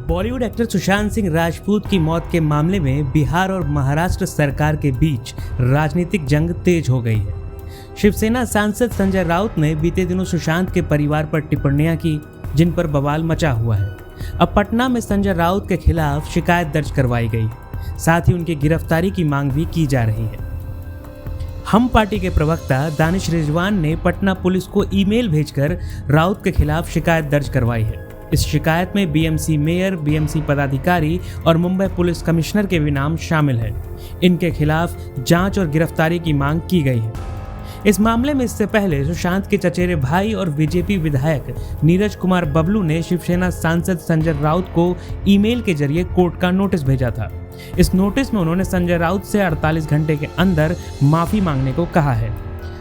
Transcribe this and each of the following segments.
Bollywood actor Sushant Singh Rajput की मौत के मामले में बिहार और महाराष्ट्र सरकार के बीच राजनीतिक जंग तेज हो गई है। शिवसेना सांसद संजय राउत ने बीते दिनों सुशांत के परिवार पर टिप्पणियां की, जिन पर बवाल मचा हुआ है। अब पटना में संजय राउत के खिलाफ शिकायत दर्ज करवाई गई, साथ ही उनकी गिरफ्तारी की मांग भी की जा रही है। हम पार्टी के प्रवक्ता दानिश रिजवान ने पटना पुलिस को ईमेल भेजकर राउत के खिलाफ शिकायत दर्ज करवाई है। इस शिकायत में बीएमसी मेयर, बीएमसी पदाधिकारी और मुंबई पुलिस कमिश्नर के भी नाम शामिल हैं। इनके खिलाफ जांच और गिरफ्तारी की मांग की गई है। इस मामले में इससे पहले सुशांत के चचेरे भाई और बीजेपी विधायक नीरज कुमार बबलू ने शिवसेना सांसद संजय राउत को ईमेल के जरिए कोर्ट का नोटिस भेजा था। इस नोटिस में उन्होंने संजय राउत से 48 घंटे के अंदर माफी मांगने को कहा है।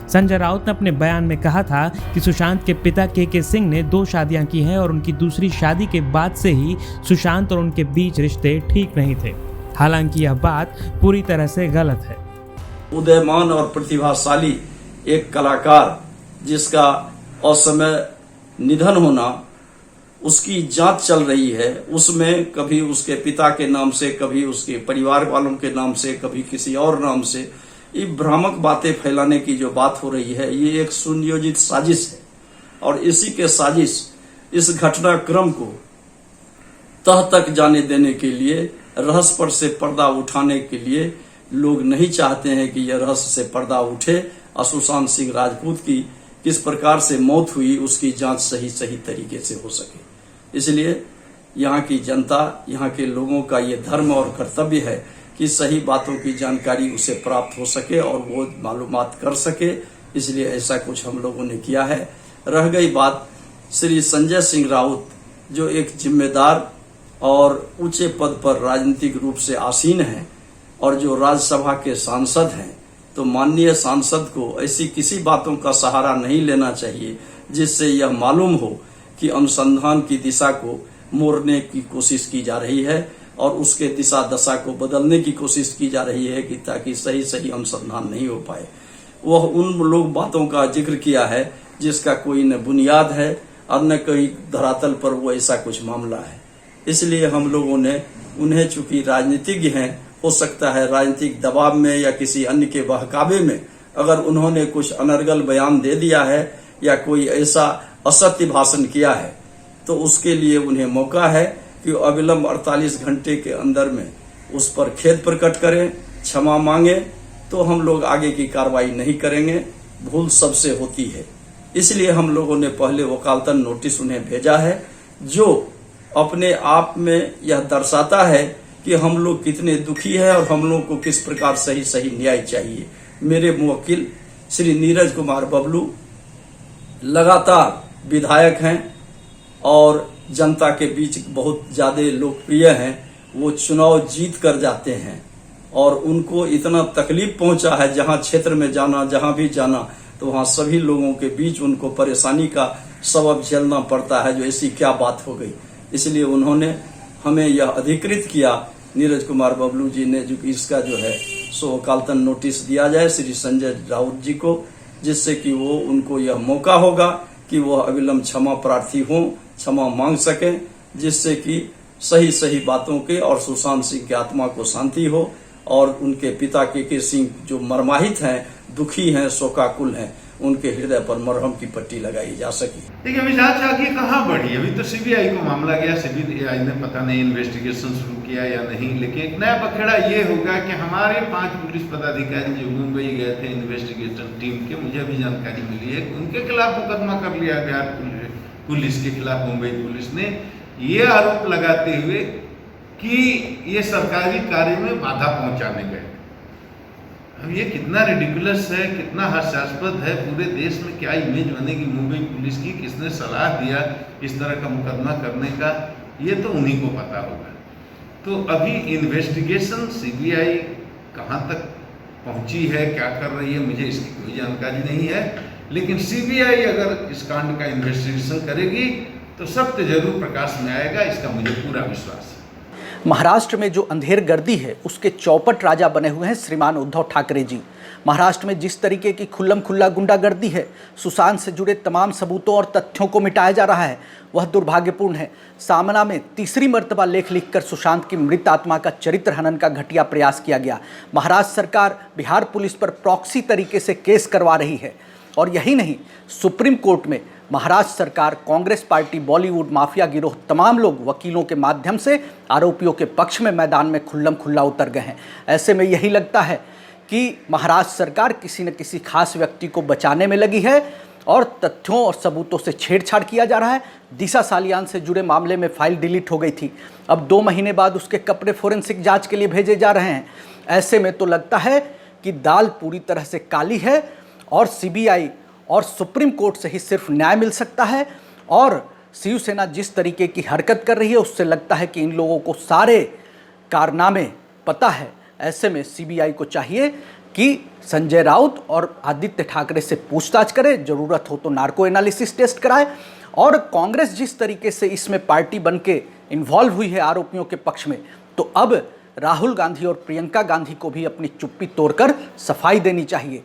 संजय राउत ने अपने बयान में कहा था कि सुशांत के पिता के सिंह ने 2 शादियां की हैं और उनकी दूसरी शादी के बाद से ही सुशांत और उनके बीच रिश्ते ठीक नहीं थे। हालांकि यह बात पूरी तरह से गलत है। उदयमान और प्रतिभाशाली एक कलाकार जिसका असमय निधन होना, उसकी जांच चल रही है। उसमें कभी उसके पिता के नाम से, कभी उसके परिवार वालों के नाम से, कभी किसी और नाम से ये भ्रामक बातें फैलाने की जो बात हो रही है, ये एक सुनियोजित साजिश है। और इसी के साजिश इस घटनाक्रम को तह तक जाने देने के लिए, रहस्य पर से पर्दा उठाने के लिए लोग नहीं चाहते हैं कि यह रहस्य से पर्दा उठे। सुशांत सिंह राजपूत की किस प्रकार से मौत हुई, उसकी जांच सही तरीके से हो सके। इसलिए यहाँ की जनता, यहाँ के लोगों का ये धर्म और कर्तव्य है कि सही बातों की जानकारी उसे प्राप्त हो सके और वो मालूमात कर सके। इसलिए ऐसा कुछ हम लोगों ने किया है। रह गई बात श्री संजय सिंह राउत, जो एक जिम्मेदार और ऊंचे पद पर राजनीतिक रूप से आसीन हैं और जो राज्यसभा के सांसद हैं, तो माननीय सांसद को ऐसी किसी बातों का सहारा नहीं लेना चाहिए जिससे यह मालूम हो कि अनुसंधान की दिशा को मोड़ने की कोशिश की जा रही है और उसके दिशा दशा को बदलने की कोशिश की जा रही है कि ताकि सही अनुसंधान नहीं हो पाए। वह उन लोग बातों का जिक्र किया है जिसका कोई न बुनियाद है और न कोई धरातल पर वो ऐसा कुछ मामला है। इसलिए हम लोगों ने उन्हें, चूंकि राजनीतिज्ञ हैं, हो सकता है राजनीतिक दबाव में या किसी अन्य के बहकावे में अगर उन्होंने कुछ अनर्गल बयान दे दिया है या कोई ऐसा असत्य भाषण किया है, तो उसके लिए उन्हें मौका है कि अविलंब 48 घंटे के अंदर में उस पर खेद प्रकट करें, क्षमा मांगे, तो हम लोग आगे की कार्रवाई नहीं करेंगे। भूल सबसे होती है। इसलिए हम लोगों ने पहले वकालतन नोटिस उन्हें भेजा है, जो अपने आप में यह दर्शाता है कि हम लोग कितने दुखी हैं और हम लोग को किस प्रकार सही न्याय चाहिए। मेरे मुवक्किल श्री नीरज कुमार बबलू लगातार विधायक हैं और जनता के बीच बहुत ज्यादा लोकप्रिय हैं। वो चुनाव जीत कर जाते हैं और उनको इतना तकलीफ पहुंचा है, जहां क्षेत्र में जाना, जहां भी जाना, तो वहां सभी लोगों के बीच उनको परेशानी का सबब झेलना पड़ता है। जो ऐसी क्या बात हो गई, इसलिए उन्होंने हमें यह अधिकृत किया, नीरज कुमार बबलू जी ने, जो इसका जो है सो वकालतन नोटिस दिया जाए श्री संजय राउत जी को, जिससे कि वो उनको यह मौका होगा कि वह अविलंब क्षमा प्रार्थी हों, क्षमा मांग सकें, जिससे कि सही बातों के और सुशांत सिंह की आत्मा को शांति हो और उनके पिता के सिंह जो मर्माहित हैं, दुखी हैं, शोकाकुल हैं, उनके हृदय पर मरहम की पट्टी लगाई जा सके। देखिए, अभी जांच आगे कहाँ बढ़ी? अभी तो सीबीआई को मामला गया, सीबीआई ने पता नहीं इन्वेस्टिगेशन शुरू किया या नहीं, लेकिन एक नया पखेड़ा ये होगा कि हमारे 5 पुलिस पदाधिकारी जो मुंबई गए थे इन्वेस्टिगेशन टीम के, मुझे अभी जानकारी मिली है, उनके खिलाफ मुकदमा कर लिया बिहार पुलिस के खिलाफ। मुंबई पुलिस ने ये आरोप लगाते हुए कि ये सरकारी कार्य में बाधा पहुंचाने गए। अब ये कितना रिडिकुलस है, कितना हास्यास्पद है। पूरे देश में क्या इमेज बनेगी मुंबई पुलिस की? किसने सलाह दिया इस तरह का मुकदमा करने का, ये तो उन्हीं को पता होगा। तो अभी इन्वेस्टिगेशन सीबीआई कहाँ तक पहुंची है, क्या कर रही है, मुझे इसकी कोई जानकारी नहीं है। लेकिन सीबीआई अगर इस कांड का इन्वेस्टिगेशन करेगी तो सत्य जरूर प्रकाश में आएगा, इसका मुझे पूरा विश्वास है। महाराष्ट्र में जो अंधेर गर्दी है, उसके चौपट राजा बने हुए हैं श्रीमान उद्धव ठाकरे जी। महाराष्ट्र में जिस तरीके की खुल्लम खुल्ला गुंडागर्दी है, सुशांत से जुड़े तमाम सबूतों और तथ्यों को मिटाया जा रहा है, वह दुर्भाग्यपूर्ण है। सामना में तीसरी मर्तबा लेख लिखकर सुशांत की मृत आत्मा का चरित्र हनन का घटिया प्रयास किया गया। महाराष्ट्र सरकार बिहार पुलिस पर प्रॉक्सी तरीके से केस करवा रही है। और यही नहीं, सुप्रीम कोर्ट में महाराष्ट्र सरकार, कांग्रेस पार्टी, बॉलीवुड माफिया गिरोह, तमाम लोग वकीलों के माध्यम से आरोपियों के पक्ष में मैदान में खुल्लम खुल्ला उतर गए हैं। ऐसे में यही लगता है कि महाराष्ट्र सरकार किसी न किसी खास व्यक्ति को बचाने में लगी है और तथ्यों और सबूतों से छेड़छाड़ किया जा रहा है। दिशा सालियान से जुड़े मामले में फाइल डिलीट हो गई थी, अब 2 महीने बाद उसके कपड़े फोरेंसिक जांच के लिए भेजे जा रहे हैं। ऐसे में तो लगता है कि दाल पूरी तरह से काली है और सीबीआई और सुप्रीम कोर्ट से ही सिर्फ न्याय मिल सकता है। और शिवसेना जिस तरीके की हरकत कर रही है, उससे लगता है कि इन लोगों को सारे कारनामे पता है। ऐसे में सीबीआई को चाहिए कि संजय राउत और आदित्य ठाकरे से पूछताछ करे, ज़रूरत हो तो नार्को एनालिसिस टेस्ट कराए। और कांग्रेस जिस तरीके से इसमें पार्टी बन के इन्वॉल्व हुई है आरोपियों के पक्ष में, तो अब राहुल गांधी और प्रियंका गांधी को भी अपनी चुप्पी तोड़कर सफाई देनी चाहिए।